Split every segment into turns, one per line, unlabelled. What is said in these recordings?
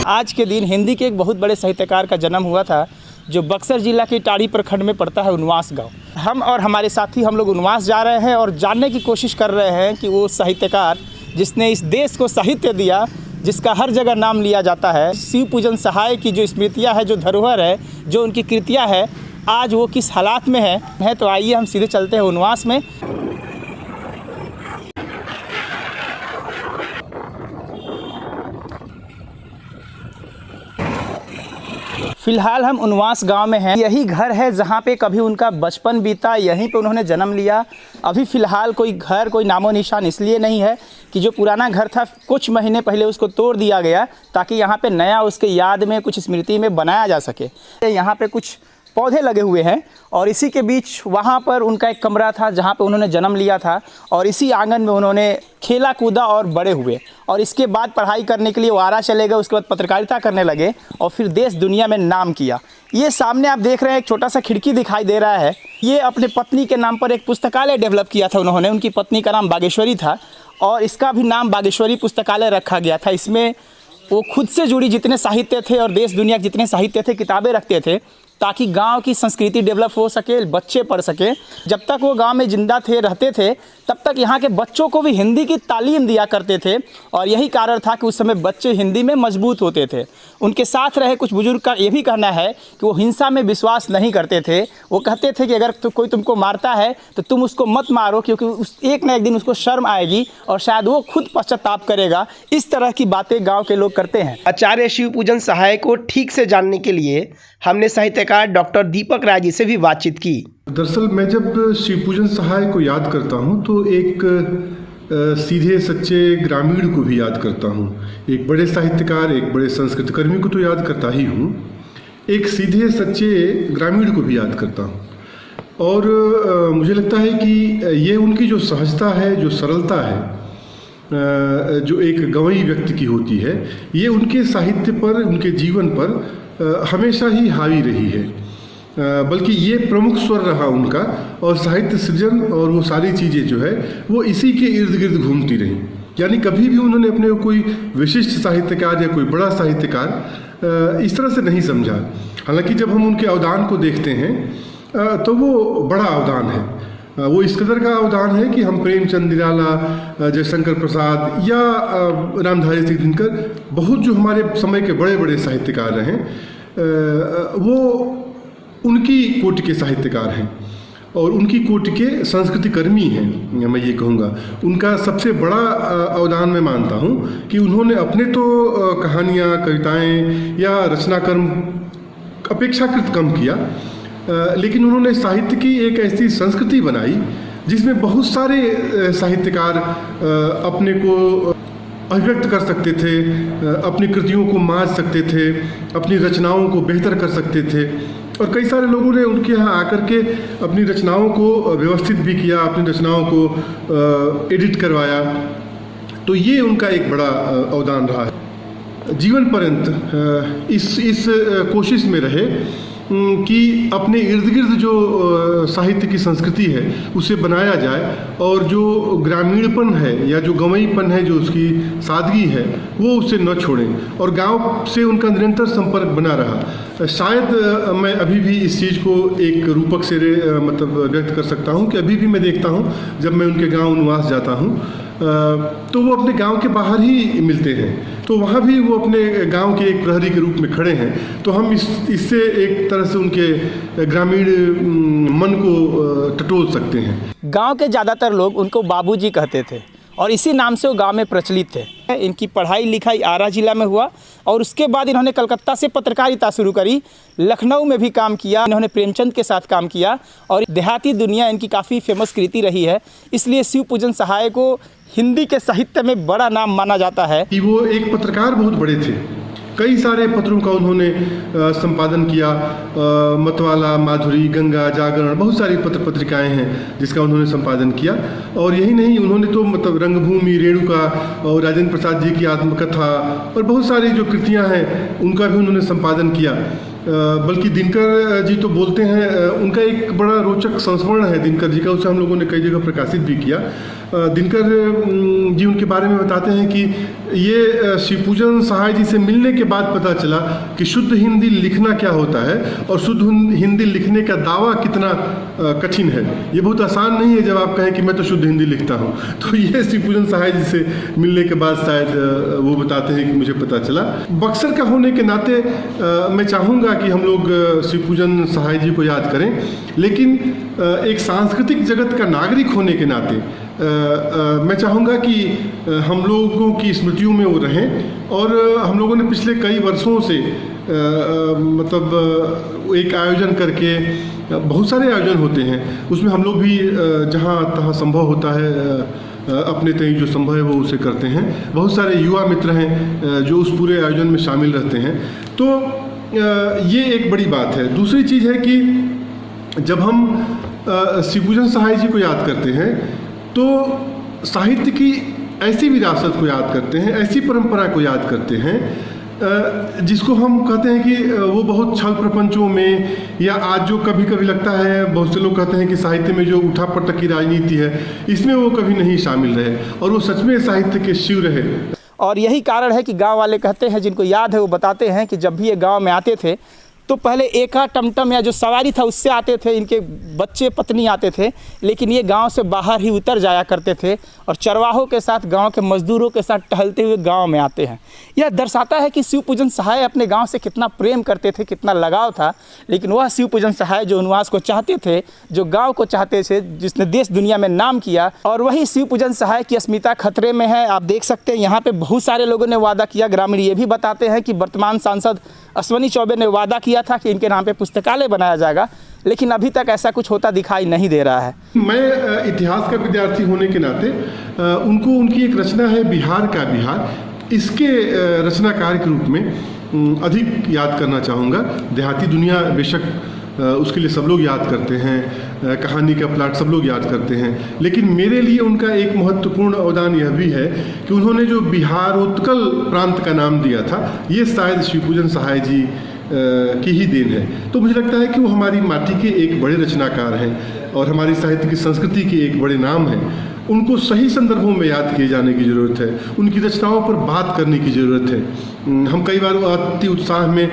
आज के दिन हिंदी के एक बहुत बड़े साहित्यकार का जन्म हुआ था जो बक्सर जिला के टाड़ी प्रखंड में पड़ता है उनवास गांव। हम और हमारे साथी हम लोग उनवास जा रहे हैं और जानने की कोशिश कर रहे हैं कि वो साहित्यकार जिसने इस देश को साहित्य दिया, जिसका हर जगह नाम लिया जाता है, शिव पूजन सहाय की जो स्मृतियाँ है, जो धरोहर है, जो उनकी कृतियाँ है, आज वो किस हालात में है। तो आइए हम सीधे चलते हैं उनवास में। फिलहाल हम उनवास गांव में हैं। यही घर है जहां पे कभी उनका बचपन बीता, यहीं पे उन्होंने जन्म लिया। अभी फ़िलहाल कोई घर, कोई नामो निशान इसलिए नहीं है कि जो पुराना घर था कुछ महीने पहले उसको तोड़ दिया गया ताकि यहाँ पे नया उसके याद में कुछ स्मृति में बनाया जा सके। यहाँ पे कुछ पौधे लगे हुए हैं और इसी के बीच वहाँ पर उनका एक कमरा था जहाँ पे उन्होंने जन्म लिया था और इसी आंगन में उन्होंने खेला कूदा और बड़े हुए। और इसके बाद पढ़ाई करने के लिए वो आरा चले गए, उसके बाद पत्रकारिता करने लगे और फिर देश दुनिया में नाम किया। ये सामने आप देख रहे हैं एक छोटा सा खिड़की दिखाई दे रहा है। ये अपने पत्नी के नाम पर एक पुस्तकालय डेवलप किया था उन्होंने। उनकी पत्नी का नाम बागेश्वरी था और इसका भी नाम बागेश्वरी पुस्तकालय रखा गया था। इसमें वो खुद से जुड़ी जितने साहित्य थे और देश दुनिया के जितने साहित्य थे किताबें रखते थे ताकि गांव की संस्कृति डेवलप हो सके, बच्चे पढ़ सकें। जब तक वो गांव में जिंदा थे, रहते थे, तब तक यहाँ के बच्चों को भी हिंदी की तालीम दिया करते थे और यही कारण था कि उस समय बच्चे हिंदी में मजबूत होते थे। उनके साथ रहे कुछ बुजुर्ग का ये भी कहना है कि वो हिंसा में विश्वास नहीं करते थे। वो कहते थे कि अगर कोई तुमको मारता है तो तुम उसको मत मारो, क्योंकि उस एक ना एक दिन उसको शर्म आएगी और शायद वो खुद पश्चाताप करेगा। इस तरह की बातें गाँव के लोग करते हैं। आचार्य शिव पूजन सहाय को ठीक से जानने के लिए हमने साहित्यकार डॉक्टर दीपक राय जी से भी बातचीत की।
दरअसल मैं जब शिव पूजन सहाय को याद करता हूँ तो एक सीधे सच्चे ग्रामीण को भी याद करता हूँ। एक बड़े साहित्यकार, एक बड़े संस्कृत कर्मी को तो याद करता ही हूँ, एक सीधे सच्चे ग्रामीण को भी याद करता हूँ। और मुझे लगता है कि ये उनकी जो सहजता है, जो सरलता है, जो एक गंवई व्यक्ति की होती है, ये उनके साहित्य पर, उनके जीवन पर हमेशा ही हावी रही है। बल्कि ये प्रमुख स्वर रहा उनका और साहित्य सृजन और वो सारी चीज़ें जो है वो इसी के इर्द गिर्द घूमती रहीं। यानी कभी भी उन्होंने अपने को कोई विशिष्ट साहित्यकार या कोई बड़ा साहित्यकार इस तरह से नहीं समझा। हालांकि जब हम उनके अवदान को देखते हैं तो वो बड़ा अवदान है। वो इस कदर का अवदान है कि हम प्रेमचंद निराला, जयशंकर प्रसाद या रामधारी सिंह दिनकर, बहुत जो हमारे समय के बड़े बड़े साहित्यकार रहे वो उनकी कोटि के साहित्यकार हैं और उनकी कोटि के संस्कृति कर्मी हैं। मैं ये कहूँगा उनका सबसे बड़ा अवदान मैं मानता हूँ कि उन्होंने अपने तो कहानियाँ, कविताएँ या रचनाकर्म अपेक्षाकृत कम किया, लेकिन उन्होंने साहित्य की एक ऐसी संस्कृति बनाई जिसमें बहुत सारे साहित्यकार अपने को अभिव्यक्त कर सकते थे, अपनी कृतियों को माज सकते थे, अपनी रचनाओं को बेहतर कर सकते थे। और कई सारे लोगों ने उनके यहाँ आकर के अपनी रचनाओं को व्यवस्थित भी किया, अपनी रचनाओं को एडिट करवाया। तो ये उनका एक बड़ा अवदान रहा है। जीवन पर्यंत इस कोशिश में रहे कि अपने इर्द गिर्द जो साहित्य की संस्कृति है उसे बनाया जाए और जो ग्रामीणपन है या जो गंवईपन है, जो उसकी सादगी है, वो उसे न छोड़ें और गांव से उनका निरंतर संपर्क बना रहा। शायद मैं अभी भी इस चीज़ को एक रूपक से मतलब व्यक्त कर सकता हूँ कि अभी भी मैं देखता हूँ जब मैं उनके गाँव उनवास जाता हूँ तो वो अपने गांव के बाहर ही मिलते हैं, तो वहाँ भी वो अपने गांव के एक प्रहरी के रूप में खड़े हैं। तो हम इससे एक तरह से उनके ग्रामीण मन को टटोल सकते हैं।
गांव के ज़्यादातर लोग उनको बाबूजी कहते थे और इसी नाम से वो गांव में प्रचलित थे। इनकी पढ़ाई लिखाई आरा जिला में हुआ और उसके बाद इन्होंने कलकत्ता से पत्रकारिता शुरू करी, लखनऊ में भी काम किया, इन्होंने प्रेमचंद के साथ काम किया और देहाती दुनिया इनकी काफ़ी फेमस कृति रही है। इसलिए शिव पूजन सहाय को हिंदी के साहित्य में बड़ा नाम माना जाता है।
कि वो एक पत्रकार बहुत बड़े थे, कई सारे पत्रों का उन्होंने संपादन किया। मतवाला, माधुरी, गंगा, जागरण, बहुत सारी पत्रिकाएं हैं जिसका उन्होंने संपादन किया। और यही नहीं, उन्होंने तो मतलब रंगभूमि, रेणुका और राजेंद्र प्रसाद जी की आत्मकथा और बहुत सारी जो कृतियां हैं उनका भी उन्होंने संपादन किया। बल्कि दिनकर जी तो बोलते हैं, उनका एक बड़ा रोचक संस्मरण है दिनकर जी का, उसे हम लोगों ने कई जगह प्रकाशित भी किया। दिनकर जी उनके बारे में बताते हैं कि ये शिवपूजन सहाय जी से मिलने के बाद पता चला कि शुद्ध हिंदी लिखना क्या होता है और शुद्ध हिंदी लिखने का दावा कितना कठिन है। ये बहुत आसान नहीं है जब आप कहें कि मैं तो शुद्ध हिंदी लिखता हूँ। तो ये शिवपूजन सहाय जी से मिलने के बाद शायद वो बताते हैं कि मुझे पता चला। बक्सर का होने के नाते मैं चाहूँगा कि हम लोग शिवपूजन सहाय जी को याद करें, लेकिन एक सांस्कृतिक जगत का नागरिक होने के नाते मैं चाहूँगा कि हम लोगों की स्मृतियों में वो रहें। और हम लोगों ने पिछले कई वर्षों से मतलब एक आयोजन करके, बहुत सारे आयोजन होते हैं, उसमें हम लोग भी जहाँ तहाँ संभव होता है अपने तय जो संभव है वो उसे करते हैं। बहुत सारे युवा मित्र हैं जो उस पूरे आयोजन में शामिल रहते हैं। तो ये एक बड़ी बात है। दूसरी चीज़ है कि जब हम शिवपूजन सहाय जी को याद करते हैं तो साहित्य की ऐसी विरासत को याद करते हैं, ऐसी परंपरा को याद करते हैं जिसको हम कहते हैं कि वो बहुत छल प्रपंचों में, या आज जो कभी कभी लगता है, बहुत से लोग कहते हैं कि साहित्य में जो उठापटक की राजनीति है इसमें वो कभी नहीं शामिल रहे, और वो सच में साहित्य के शिव रहे।
और यही कारण है कि गांव वाले कहते हैं, जिनको याद है वो बताते हैं कि जब भी ये गांव में आते थे तो पहले एका टमटम या जो सवारी था उससे आते थे, इनके बच्चे पत्नी आते थे, लेकिन ये गांव से बाहर ही उतर जाया करते थे और चरवाहों के साथ, गांव के मजदूरों के साथ टहलते हुए गांव में आते हैं। यह दर्शाता है कि शिवपूजन सहाय अपने गांव से कितना प्रेम करते थे, कितना लगाव था। लेकिन वह शिवपूजन सहाय जो उनवास को चाहते थे, जो गाँव को चाहते थे, जिसने देश दुनिया में नाम किया, और वही शिवपूजन सहाय की अस्मिता खतरे में है। आप देख सकते हैं यहाँ पे बहुत सारे लोगों ने वादा किया। ग्रामीण ये भी बताते हैं कि वर्तमान सांसद अश्वनी चौबे ने वादा किया था कि इनके नाम पे पुस्तकालय बनाया जाएगा, लेकिन अभी तक ऐसा कुछ होता दिखाई नहीं दे रहा है।
मैं इतिहास का विद्यार्थी होने के नाते उनको, उनकी एक रचना है बिहार का बिहार, इसके रचनाकार के रूप में अधिक याद करना चाहूँगा। देहाती दुनिया बेशक उसके लिए सब लोग याद करते हैं, कहानी का प्लाट सब लोग याद करते हैं, लेकिन मेरे लिए उनका एक महत्वपूर्ण अवदान यह भी है कि उन्होंने जो बिहारोत्कल प्रांत का नाम दिया था, ये शायद शिवपूजन सहाय जी की ही देन है। तो मुझे लगता है कि वो हमारी माटी के एक बड़े रचनाकार हैं और हमारी साहित्य की संस्कृति के एक बड़े नाम हैं। उनको सही संदर्भों में याद किए जाने की ज़रूरत है, उनकी रचनाओं पर बात करने की ज़रूरत है। हम कई बार अति उत्साह में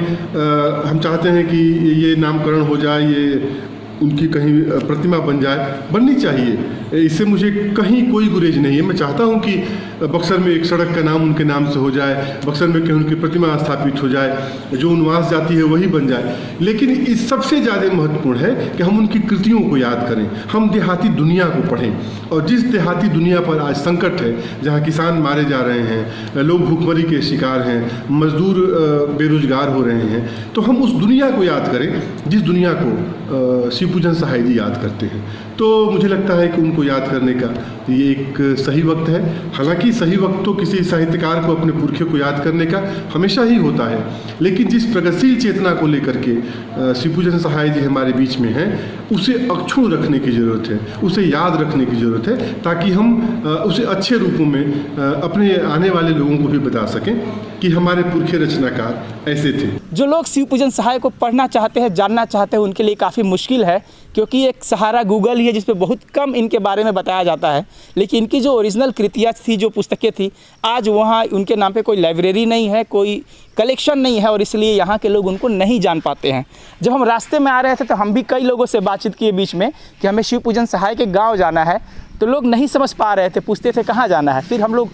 हम चाहते हैं कि ये नामकरण हो जाए, ये उनकी कहीं प्रतिमा बन जाए, बननी चाहिए, इससे मुझे कहीं कोई गुरेज नहीं है। मैं चाहता हूं कि बक्सर में एक सड़क का नाम उनके नाम से हो जाए, बक्सर में कहीं उनकी प्रतिमा स्थापित हो जाए, जो उनवास जाती है वही बन जाए। लेकिन इस सबसे ज़्यादा महत्वपूर्ण है कि हम उनकी कृतियों को याद करें, हम देहाती दुनिया को पढ़ें। और जिस देहाती दुनिया पर आज संकट है, जहाँ किसान मारे जा रहे हैं, लोग भूखमरी के शिकार हैं, मजदूर बेरोजगार हो रहे हैं, तो हम उस दुनिया को याद करें जिस दुनिया को शिवपूजन सहाय जी याद करते हैं। तो मुझे लगता है कि उनको याद करने का ये एक सही वक्त है। हालांकि सही वक्त तो किसी साहित्यकार को अपने पुरखे को याद करने का हमेशा ही होता है, लेकिन जिस प्रगतिशील चेतना को लेकर के शिवपूजन सहाय जी हमारे बीच में हैं, उसे अक्षुण्ण रखने की ज़रूरत है, उसे याद रखने की ज़रूरत है, ताकि हम उसे अच्छे रूपों में अपने आने वाले लोगों को भी बता सकें कि हमारे पुरखे रचनाकार ऐसे थे।
जो लोग शिवपूजन सहाय को पढ़ना चाहते हैं, जानना चाहते हैं, उनके लिए काफ़ी मुश्किल है, क्योंकि एक सहारा गूगल ही है जिस पे बहुत कम इनके बारे में बताया जाता है। लेकिन इनकी जो ओरिजिनल कृतियाँ थी, जो पुस्तकें थी, आज वहाँ उनके नाम पे कोई लाइब्रेरी नहीं है, कोई कलेक्शन नहीं है, और इसलिए यहाँ के लोग उनको नहीं जान पाते हैं। जब हम रास्ते में आ रहे थे तो हम भी कई लोगों से बातचीत किए बीच में कि हमें शिवपूजन सहाय के गाँव जाना है, तो लोग नहीं समझ पा रहे थे, पूछते थे कहाँ जाना है। फिर हम लोग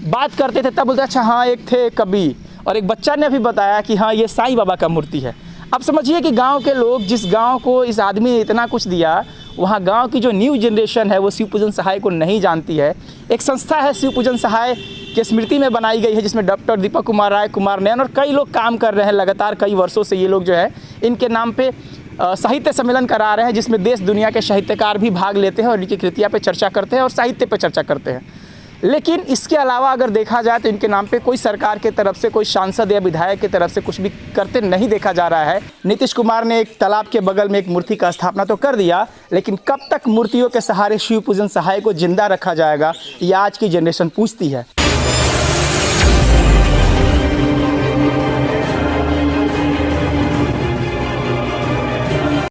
बात करते थे, तब बोलते अच्छा हाँ एक थे कवि, और एक बच्चा ने भी बताया कि हाँ ये साईं बाबा का मूर्ति है। अब समझिए कि गांव के लोग, जिस गांव को इस आदमी ने इतना कुछ दिया, वहाँ गांव की जो न्यू जनरेशन है वो शिवपूजन सहाय को नहीं जानती है। एक संस्था है शिवपूजन सहाय की स्मृति में बनाई गई है, जिसमें डॉक्टर दीपक कुमार राय, कुमार नयन और कई लोग काम कर रहे हैं। लगातार कई वर्षों से ये लोग जो है इनके नाम पे साहित्य सम्मेलन करा रहे हैं, जिसमें देश दुनिया के साहित्यकार भी भाग लेते हैं और इनकी कृतियाँ पे चर्चा करते हैं और साहित्य पे चर्चा करते हैं। लेकिन इसके अलावा अगर देखा जाए तो इनके नाम पे कोई सरकार के तरफ से, कोई सांसद या विधायक की तरफ से कुछ भी करते नहीं देखा जा रहा है। नीतीश कुमार ने एक तालाब के बगल में एक मूर्ति का स्थापना तो कर दिया, लेकिन कब तक मूर्तियों के सहारे शिवपूजन सहाय को जिंदा रखा जाएगा, ये आज की जनरेशन पूछती है।